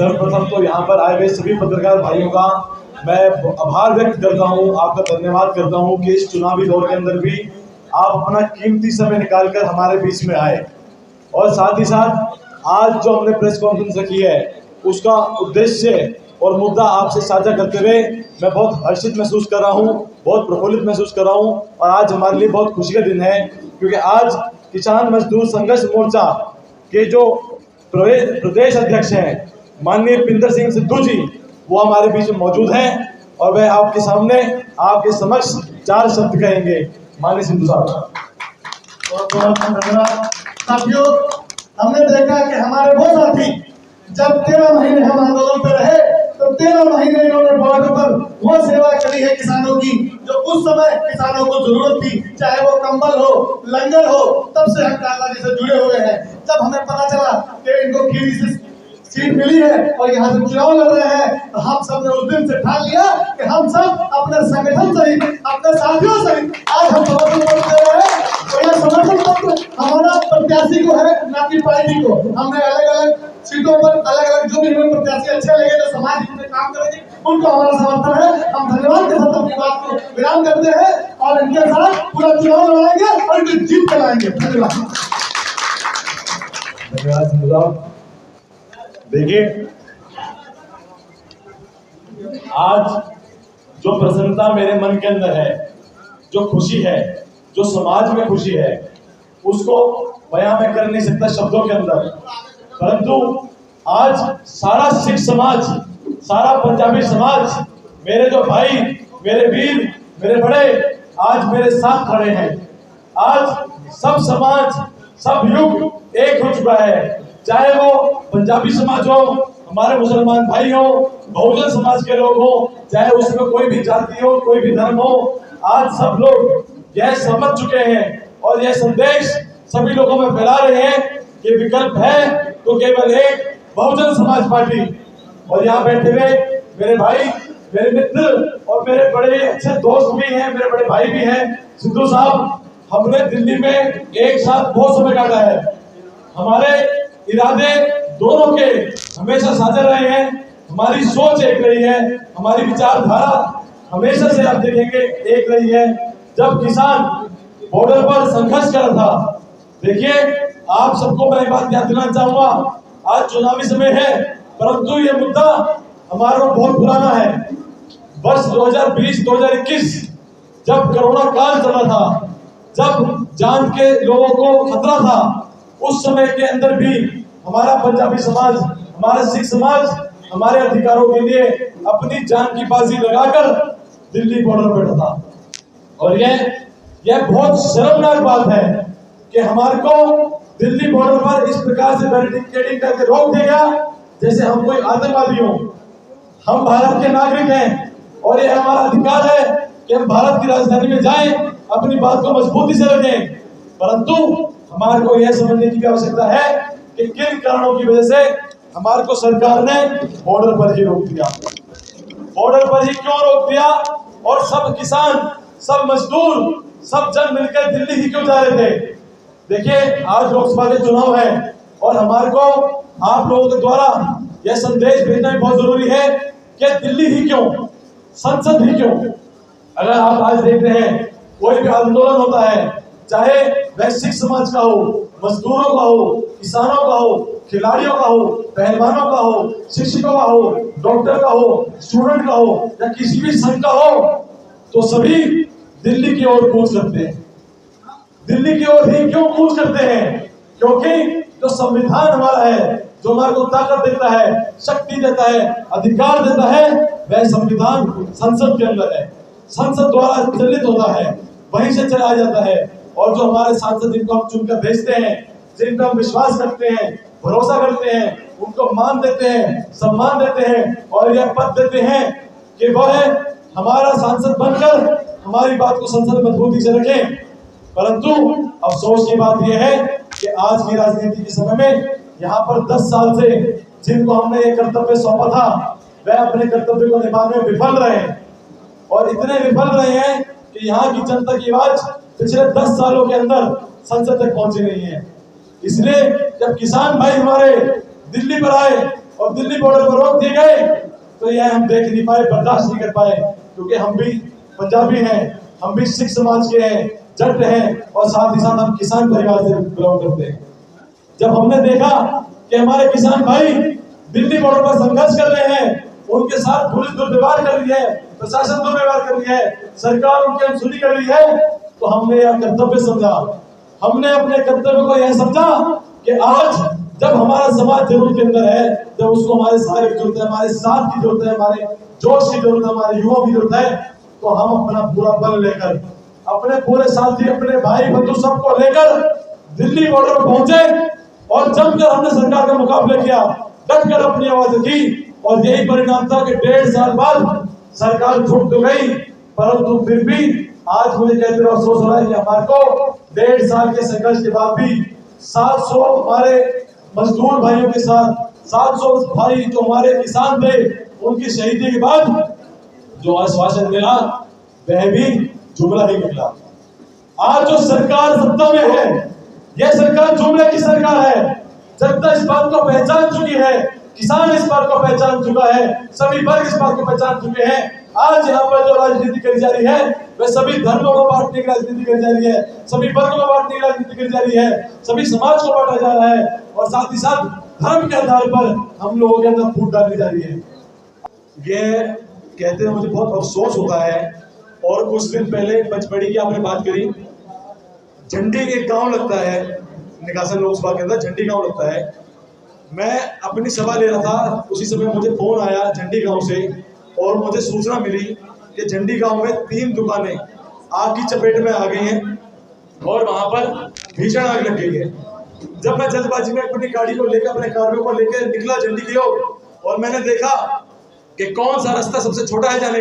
सर्वप्रथम तो यहाँ पर आए हुए सभी पत्रकार भाइयों का मैं आभार व्यक्त करता हूँ, आपका धन्यवाद करता हूँ कि इस चुनावी दौर के अंदर भी आप अपना कीमती समय निकालकर हमारे बीच में आए। और साथ ही साथ आज जो हमने प्रेस कॉन्फ्रेंस रखी है उसका उद्देश्य और मुद्दा आपसे साझा करते हुए मैं बहुत हर्षित महसूस कर रहा हूँ, बहुत प्रफुल्लित महसूस कर रहा हूँ। और आज हमारे लिए बहुत खुशी का दिन है क्योंकि आज किसान मजदूर संघर्ष मोर्चा के जो प्रदेश अध्यक्ष हैं माननीय पिंदर सिंह सिद्धू जी, वो हमारे बीच में मौजूद हैं और वह आपके सामने आपके समक्ष 4 शब्द कहेंगे। माननीय सिद्धू साहब। बहुत धन्यवाद। साथियों, हमने देखा कि हमारे वो साथी जब 13 महीने हम आंदोलन पे रहे तो 13 महीने इन्होंने बॉर्डर पर वो सेवा करी है किसानों की जो उस समय किसानों को जरूरत थी, चाहे वो कंबल हो, लंगर हो। तब से हम काला जी से जुड़े हुए हैं। जब हमें पता चला कि इनको खीरी से सीट मिली है और यहाँ से चुनाव लड़ रहे हैं तो हम सब ने उस दिन से ठान लिया कि हम सब अपने संगठन सहित, अपने साथियों सहित आज हम समर्थन पत्र दे रहे हैं। तो यह समर्थन पत्र हमारा प्रत्याशी को है, ना कि पार्टी को। हमने अलग अलग सीटों पर अलग अलग जो भी हमें प्रत्याशी अच्छे लगे जो समाज हित में काम करेंगे उनको हमारा समर्थन है। हम धन्यवाद के साथ अपनी बात को विराम करते हैं और इनके साथ पूरा चुनाव लड़ाएंगे और इनकी जीत कराएंगे। धन्यवाद। धन्यवाद। देखिए, आज जो प्रसन्नता मेरे मन के अंदर है, जो खुशी है, जो समाज में खुशी है, उसको बयां मैं कर नहीं सकता शब्दों के अंदर। परंतु आज सारा सिख समाज, सारा पंजाबी समाज, मेरे जो भाई, मेरे वीर, मेरे बड़े आज मेरे साथ खड़े हैं। आज सब समाज, सब युग एक हो चुका है। चाहे वो पंजाबी समाज हो, हमारे मुसलमान भाई हो, बहुजन समाज के लोग हो, चाहे उसमें कोई भी जाति हो, कोई भी धर्म हो, आज सब लोग यह समझ चुके हैं और यह संदेश सभी लोगों में फैला रहे हैं कि विकल्प है तो केवल एक, बहुजन समाज पार्टी। और यहाँ बैठे हुए मेरे भाई, मेरे मित्र और मेरे बड़े अच्छे दोस्त भी हैं, मेरे बड़े भाई भी हैं। सिद्धू साहब, हमने दिल्ली में एक साथ बहुत समय काटा है। हमारे इरादे दोनों के हमेशा साझा रहे हैं, हमारी सोच एक रही है, हमारी विचारधारा हमेशा से आप देखेंगे एक रही है। जब किसान बॉर्डर पर संघर्ष कर रहा था, देखिए आप सबको मैं बात याद दिलाना चाहूंगा, आज चुनावी समय है परंतु ये मुद्दा हमारा बहुत पुराना है। वर्ष 2020-2021 जब कोरोना काल चला था, जब जान के लोगों को खतरा था, उस समय के अंदर भी हमारा पंजाबी समाज, हमारा सिख समाज हमारे अधिकारों के लिए अपनी जान की बाजी लगाकर दिल्ली बॉर्डर पर था। और यह बहुत शर्मनाक बात है कि हमारे को दिल्ली बॉर्डर पर इस प्रकार से बैरिकेडिंग करके रोक दिया गया जैसे हम कोई आतंकवादी हो। हम भारत के नागरिक हैं और यह हमारा अधिकार है कि हम भारत की राजधानी में जाएं, अपनी बात को मजबूती से रखें। परंतु हमारे को यह समझने की आवश्यकता है कि किन कारणों की वजह से हमारे को सरकार ने बॉर्डर पर ही रोक दिया। बॉर्डर पर ही क्यों रोक दिया? और सब किसान, सब मजदूर, सब जन मिलकर दिल्ली ही क्यों जा रहे थे? देखिए, आज लोकसभा के चुनाव है और हमारे को आप लोगों के द्वारा यह संदेश भेजना बहुत जरूरी है कि दिल्ली ही क्यों, संसद ही क्यों। अगर आप आज देखते हैं कोई भी आंदोलन होता है, चाहे वह सिख समाज का हो, मजदूरों का हो, किसानों का हो, खिलाड़ियों का हो, पहलवानों का हो, शिक्षकों का हो, डॉक्टर का हो, स्टूडेंट का हो या किसी भी संघ का हो, तो सभी दिल्ली की ओर कूच करते हैं। दिल्ली की ओर ही क्यों कूच करते हैं? क्योंकि जो संविधान हमारा है, जो हमारे को ताकत देता है, शक्ति देता है, अधिकार देता है, वह संविधान संसद के अंदर है। संसद द्वारा चलित होता है, वहीं से चलाया जाता है। और जो हमारे सांसद जिनको हम चुनकर भेजते हैं, जिन पर हम विश्वास करते हैं, भरोसा करते हैं, उनको मान देते हैं, सम्मान देते हैं और यह पद देते हैं कि वह हमारा सांसद बनकर हमारी बात को संसद में मजबूती से रखें। परंतु अफसोस की बात यह है कि आज की राजनीति के समय में यहाँ पर 10 साल से जिनको हमने ये कर्तव्य सौंपा था, वह अपने कर्तव्य को निभाने में विफल रहे हैं। और इतने विफल रहे हैं कि यहाँ की जनता की आवाज पिछले 10 सालों के अंदर संसद तक पहुंची नहीं है। इसलिए जब किसान भाई हमारे दिल्ली पर आए और दिल्ली बॉर्डर पर रोक दिए गए, तो यह हम देख नहीं पाए, बर्दाश्त नहीं कर पाए, क्योंकि हम भी पंजाबी हैं, हम भी सिख समाज के हैं, जट हैं, और साथ ही साथ हम किसान परिवार से बिलोंग करते हैं। जब हमने देखा कि हमारे किसान भाई दिल्ली बॉर्डर पर संघर्ष कर रहे हैं, उनके साथ पुलिस दुर्व्यवहार कर रही है, प्रशासन दुर्व्यवहार कर रही है, सरकार उनकी अनसुनी कर रही है, तो हमने यह कर्तव्य समझा, हमने अपने कर्तव्य को यह समझा कि आज जब हमारा समाज जरूरत के अंदर है, जब उसको हमारे सहारे की जरूरत है, हमारे साथ की जरूरत है, हमारे जोश की जरूरत है, हमारे युवाओं की जरूरत है, तो हम अपना पूरा बल लेकर, अपने पूरे साथी, अपने भाई बंधु सबको लेकर दिल्ली बॉर्डर पर पहुंचे और जमकर हमने सरकार का मुकाबला किया, डटकर अपनी आवाज रखी, और यही परिणाम था कि 1.5 साल बाद सरकार झुक तो गई, परंतु फिर भी आज मुझे कहते हुए अफसोस हो रहा है कि हमारे को 1.5 साल के संघर्ष के बाद भी 700 हमारे मजदूर भाइयों के साथ 700 भाई जो हमारे किसान थे, उनकी शहीदी के बाद जो आश्वासन मिला वह भी जुमला ही निकला। आज जो सरकार सत्ता में है, यह सरकार जुमले की सरकार है। जनता इस बात को पहचान चुकी है, किसान इस बात को पहचान चुका है, सभी वर्ग इस बात को पहचान चुके हैं। आज यहाँ पर जो राजनीति करी जा रही है, वह सभी धर्मों को बांटने की राजनीति करी जा रही है, सभी वर्गों को बांटने की राजनीति करी जा रही है, सभी समाज को बांटा जा रहा है, और साथ ही साथ धर्म के आधार पर हम लोगों के अंदर फूट डाली जा रही है। ये कहते हैं मुझे बहुत अफसोस होता है। और कुछ दिन पहले पचमढ़ी की आपने बात करी, झंडी एक गांव लगता है निकासन लोकसभा के अंदर, झंडी गांव लगता है। मैं अपनी सभा ले रहा था, उसी समय मुझे फोन आया झंडी गांव से, और मुझे सूचना मिली कि झंडी गांव में 3 दुकानें आग की चपेट में आ गई हैं और वहां पर भीषण आग लग गई है। जब मैं जल्दबाजी में अपनी गाड़ी को लेकर, अपने कार्यों को लेकर निकला झंडी की ओर, और मैंने देखा कि कौन सा रास्ता सबसे छोटा है जाने